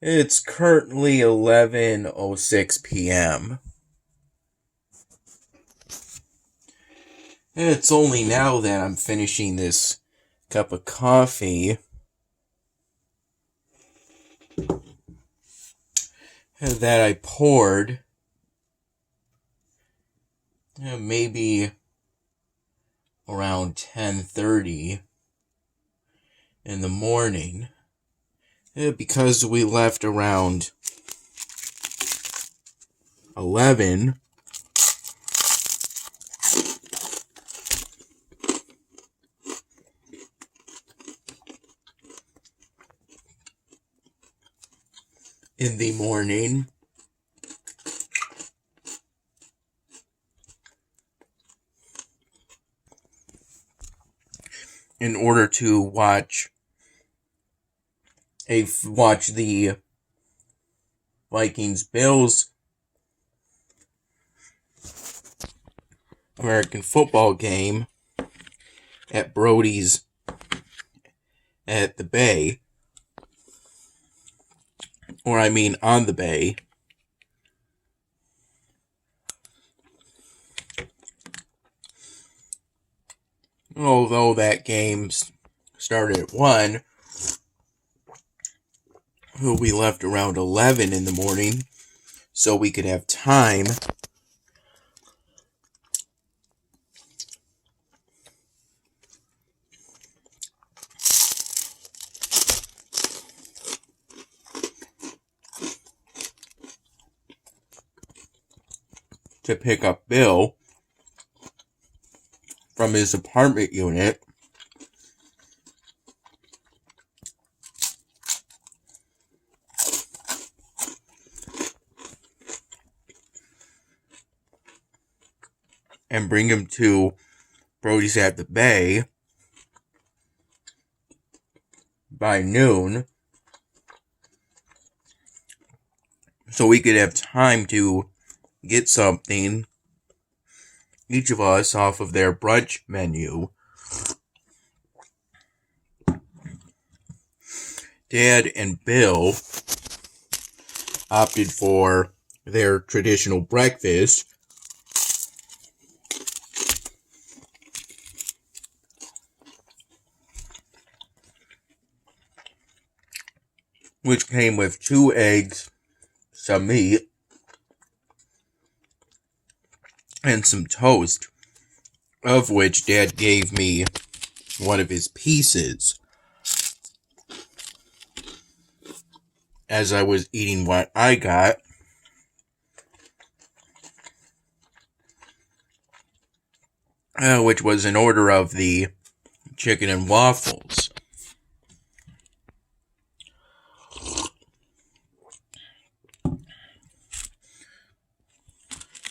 It's currently 11:06 p.m. It's only now that I'm finishing this cup of coffee that I poured maybe around 10:30 in the morning because we left around 11 in the morning. In order to watch the Vikings-Bills American football game at Brody's at the Bay. On the Bay. Although that game started at 1, we left around 11 in the morning so we could have time to pick up Bill from his apartment unit and bring him to Brody's at the Bay by noon so we could have time to get something, each of us, off of their brunch menu. Dad and Bill opted for their traditional breakfast, which came with 2 eggs, some meat, and some toast, of which Dad gave me one of his pieces as I was eating what I got. Which was an order of the chicken and waffles.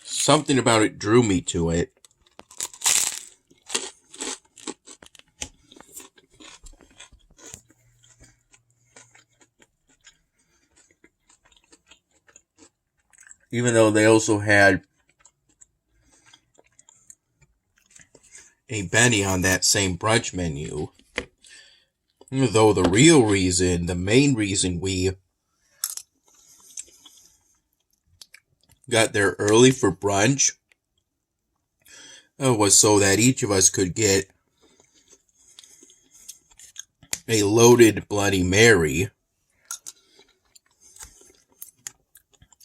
Something about it drew me to it. Even though they also had a Benny on that same brunch menu. Though the main reason we got there early for brunch was so that each of us could get a loaded Bloody Mary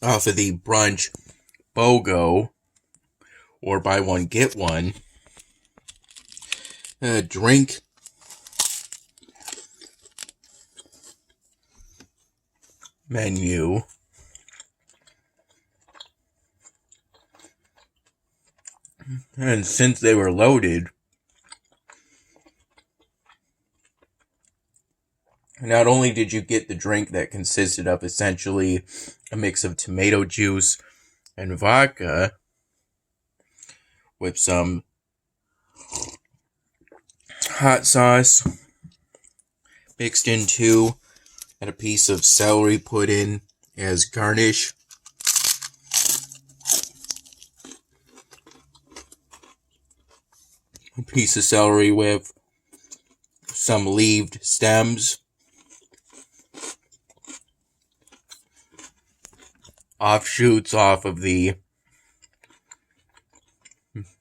off of the brunch BOGO, or buy one get one, drink menu. And since they were loaded, not only did you get the drink that consisted of essentially a mix of tomato juice and vodka with some hot sauce mixed into, and a piece of celery put in as garnish. A piece of celery with some leaved stems. offshoots off of the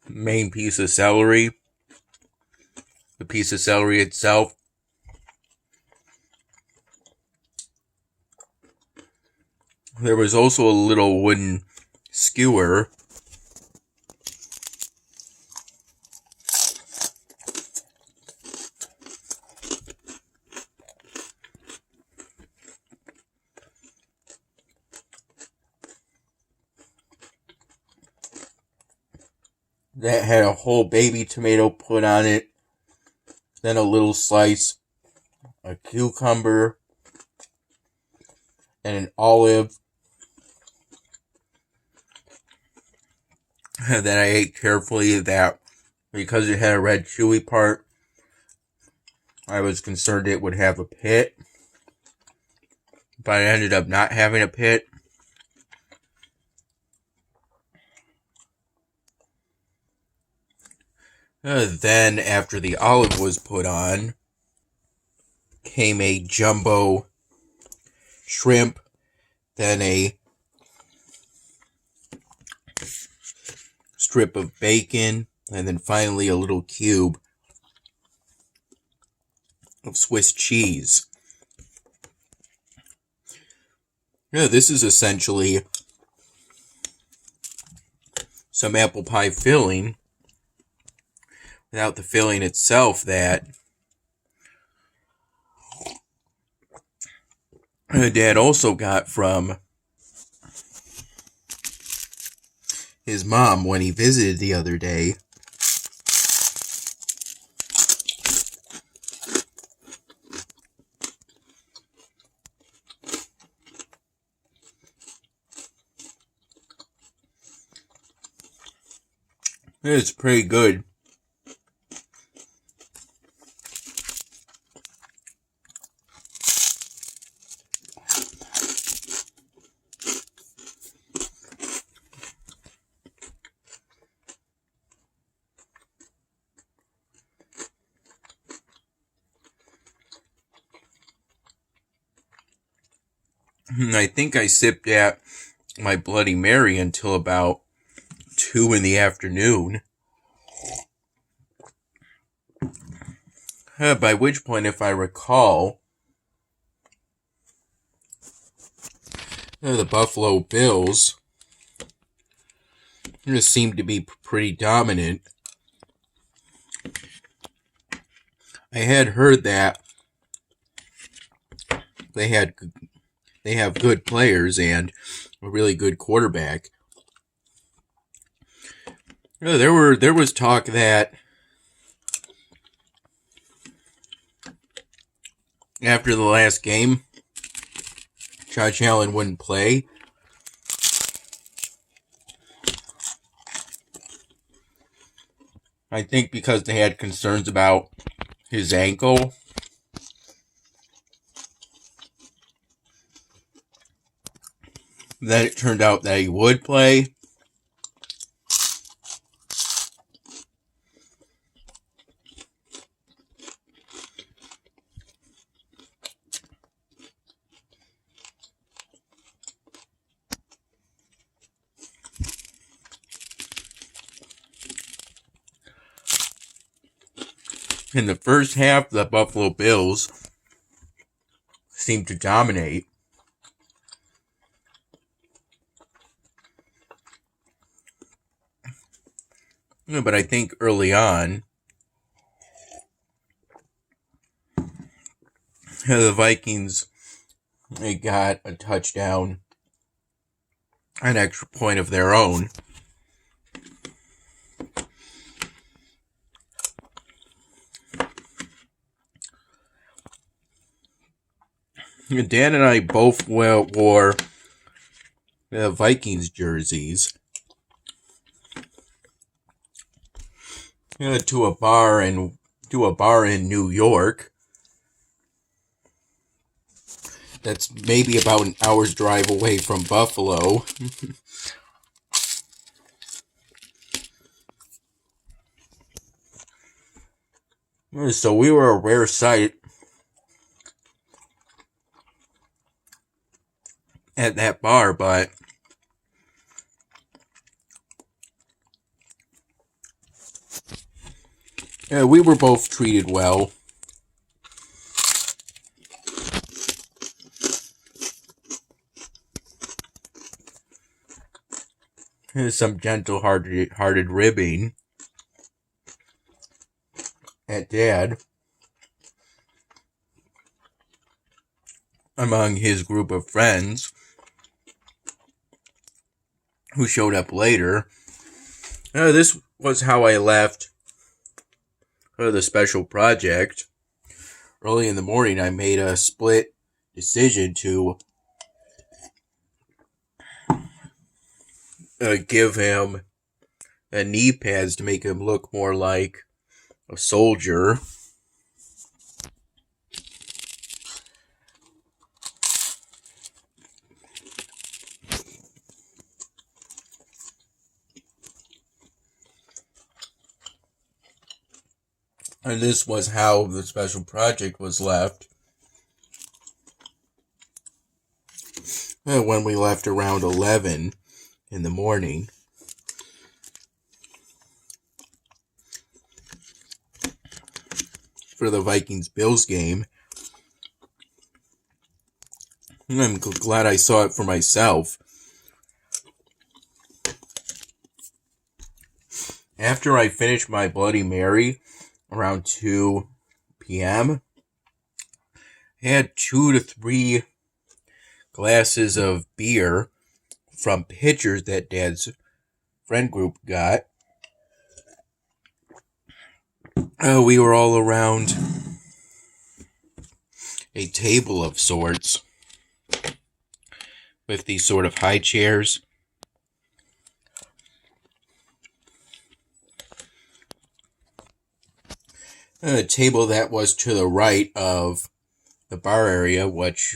main piece of celery, the piece of celery itself. There was also a little wooden skewer that had a whole baby tomato put on it, then a little slice, a cucumber, and an olive that I ate carefully, that because it had a red chewy part, I was concerned it would have a pit, but it ended up not having a pit. Then, after the olive was put on, came a jumbo shrimp, then a strip of bacon, and then finally a little cube of Swiss cheese. This is essentially some apple pie filling without the filling itself that Dad also got from his mom when he visited the other day. It's pretty good. I think I sipped at my Bloody Mary until about 2 in the afternoon. By which point, if I recall, the Buffalo Bills seemed to be pretty dominant. I had heard that they have good players and a really good quarterback. There was talk that after the last game, Josh Allen wouldn't play. I think because they had concerns about his ankle. Then it turned out that he would play. In the first half, the Buffalo Bills seemed to dominate. But I think early on, the Vikings, they got a touchdown, an extra point of their own. Dan and I both wore the Vikings jerseys to a bar in New York. That's maybe about an hour's drive away from Buffalo. So we were a rare sight at that bar, but We were both treated well. Some gentle-hearted ribbing at Dad among his group of friends who showed up later. This was how I left the special project. Early in the morning, I made a split decision to give him knee pads to make him look more like a soldier. And this was how the special project was left. When we left around 11 in the morning. For the Vikings-Bills game. And I'm glad I saw it for myself. After I finished my Bloody Mary around 2 p.m., I had 2 to 3 glasses of beer from pitchers that Dad's friend group got. We were all around a table of sorts with these sort of high chairs. A table that was to the right of the bar area, which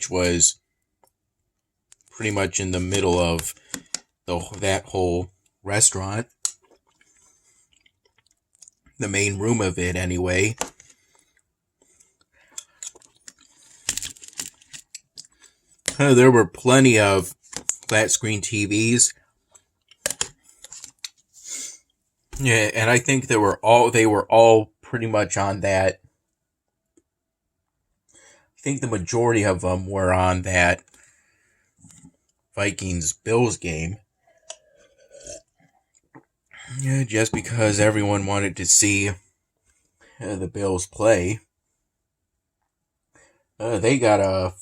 was pretty much in the middle of that whole restaurant. The main room of it, anyway. There were plenty of flat screen TVs. Yeah, and I think they were all pretty much on that. I think the majority of them were on that Vikings-Bills game. Yeah, just because everyone wanted to see the Bills play. They got a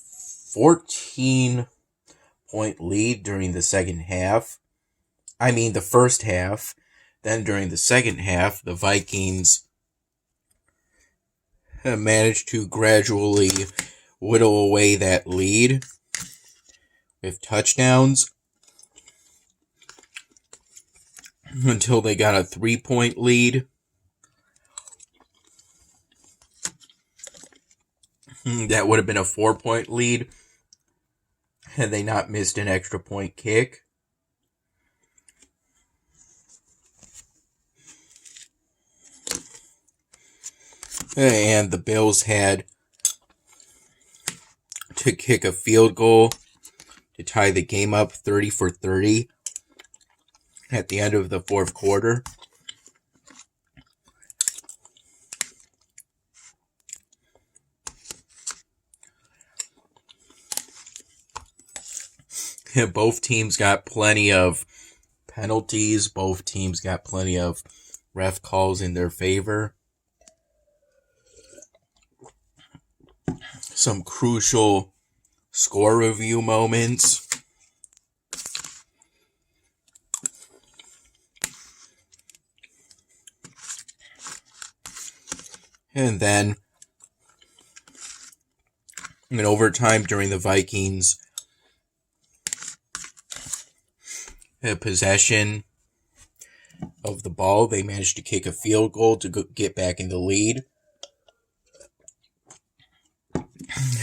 14-point lead during the second half. I mean, the first half. Then during the second half, the Vikings managed to gradually whittle away that lead with touchdowns until they got a 3-point lead. That would have been a 4-point lead had they not missed an extra point kick. And the Bills had to kick a field goal to tie the game up 30-30 at the end of the fourth quarter. Both teams got plenty of penalties. Both teams got plenty of ref calls in their favor. Some crucial score review moments. And then in overtime during the Vikings possession of the ball, they managed to kick a field goal to get back in the lead.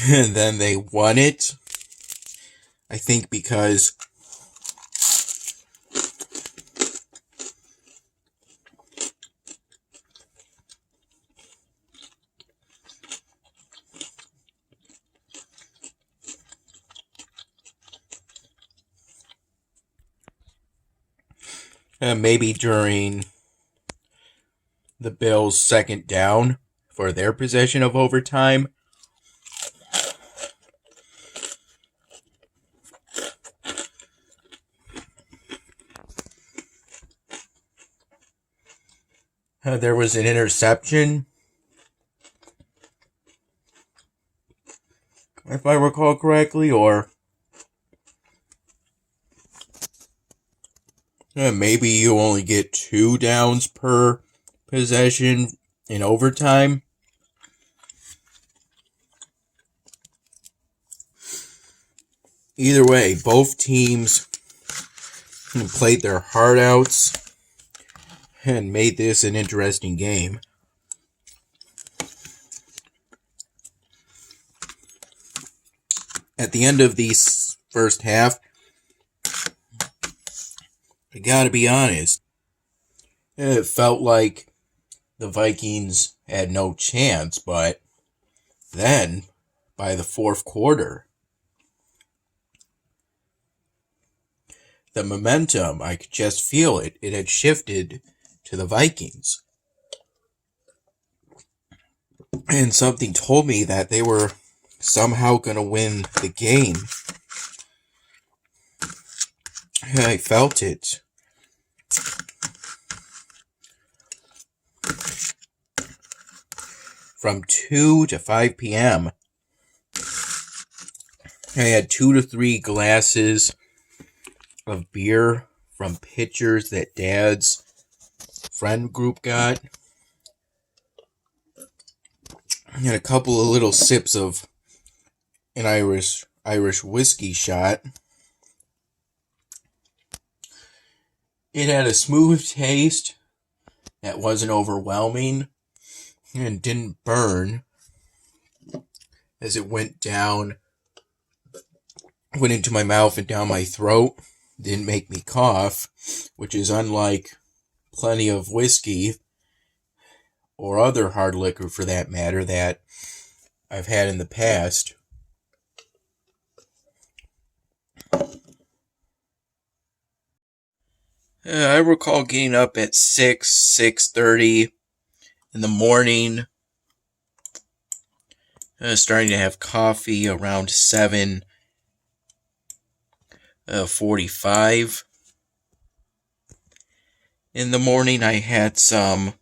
And then they won it. I think because maybe during the Bills' second down for their possession of overtime. There was an interception, if I recall correctly, or maybe you only get 2 downs per possession in overtime. Either way, both teams played their heart outs and made this an interesting game. At the end of the first half, I gotta be honest, it felt like the Vikings had no chance, but then, by the fourth quarter, the momentum, I could just feel it. It had shifted to the Vikings. And something told me that they were somehow going to win the game. I felt it. From 2 to 5 p.m., I had 2 to 3 glasses of beer from pitchers that Dad's friend group got. And a couple of little sips of an Irish whiskey shot. It had a smooth taste that wasn't overwhelming and didn't burn as it went into my mouth and down my throat. Didn't make me cough, which is unlike plenty of whiskey or other hard liquor for that matter that I've had in the past. I recall getting up at 6:30 in the morning, starting to have coffee around 7:45. In the morning, I had some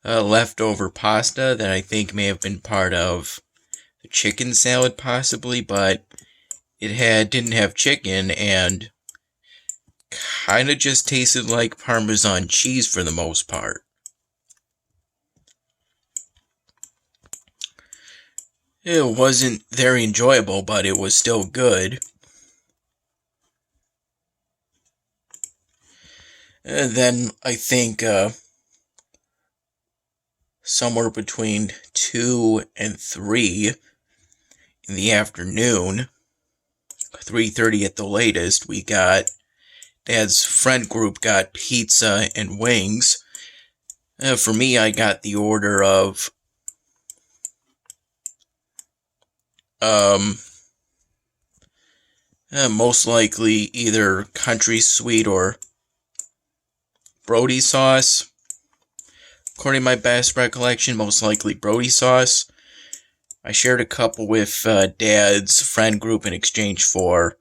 leftover pasta that I think may have been part of the chicken salad possibly, but it didn't have chicken and kind of just tasted like Parmesan cheese for the most part. It wasn't very enjoyable, but it was still good. And then I think somewhere between 2 and 3 in the afternoon, 3:30 at the latest, Dad's friend group got pizza and wings. For me, I got the order of most likely either country sweet or Brody sauce. According to my best recollection, most likely Brody sauce. I shared a couple with Dad's friend group in exchange for,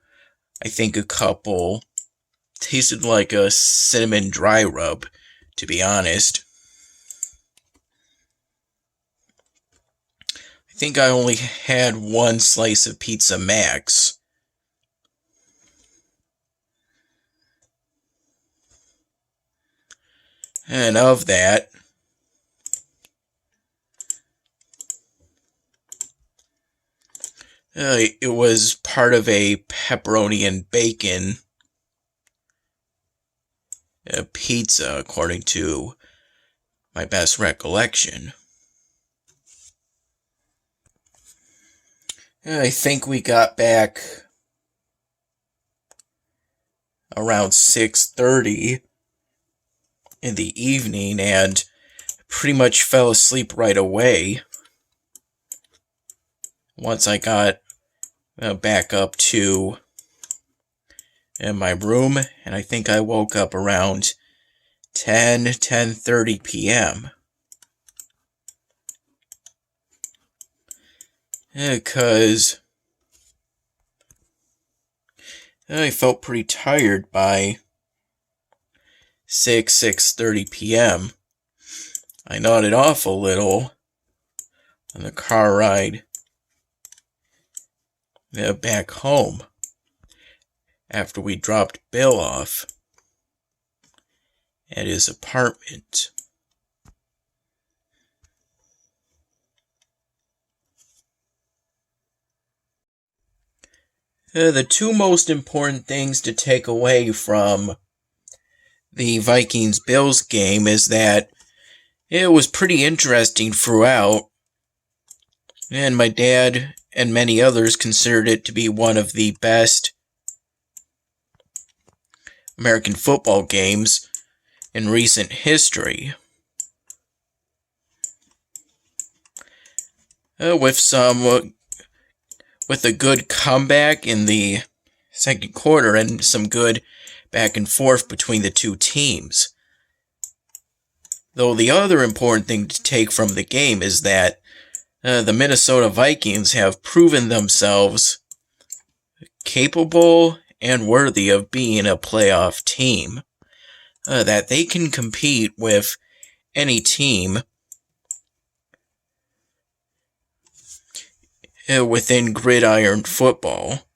I think, a couple. Tasted like a cinnamon dry rub, to be honest. I think I only had one slice of pizza max. And of that, it was part of a pepperoni and bacon pizza, according to my best recollection. I think we got back around 6:30 in the evening and pretty much fell asleep right away once I got back up to my room, and I think I woke up around 10:30 p.m. Because I felt pretty tired by 6:30 p.m. I nodded off a little on the car ride back home after we dropped Bill off at his apartment. The two most important things to take away from the Vikings-Bills game is that it was pretty interesting throughout, and my dad and many others considered it to be one of the best American football games in recent history. With a good comeback in the second quarter and some good back and forth between the two teams. Though the other important thing to take from the game is that the Minnesota Vikings have proven themselves capable and worthy of being a playoff team. That they can compete with any team within gridiron football.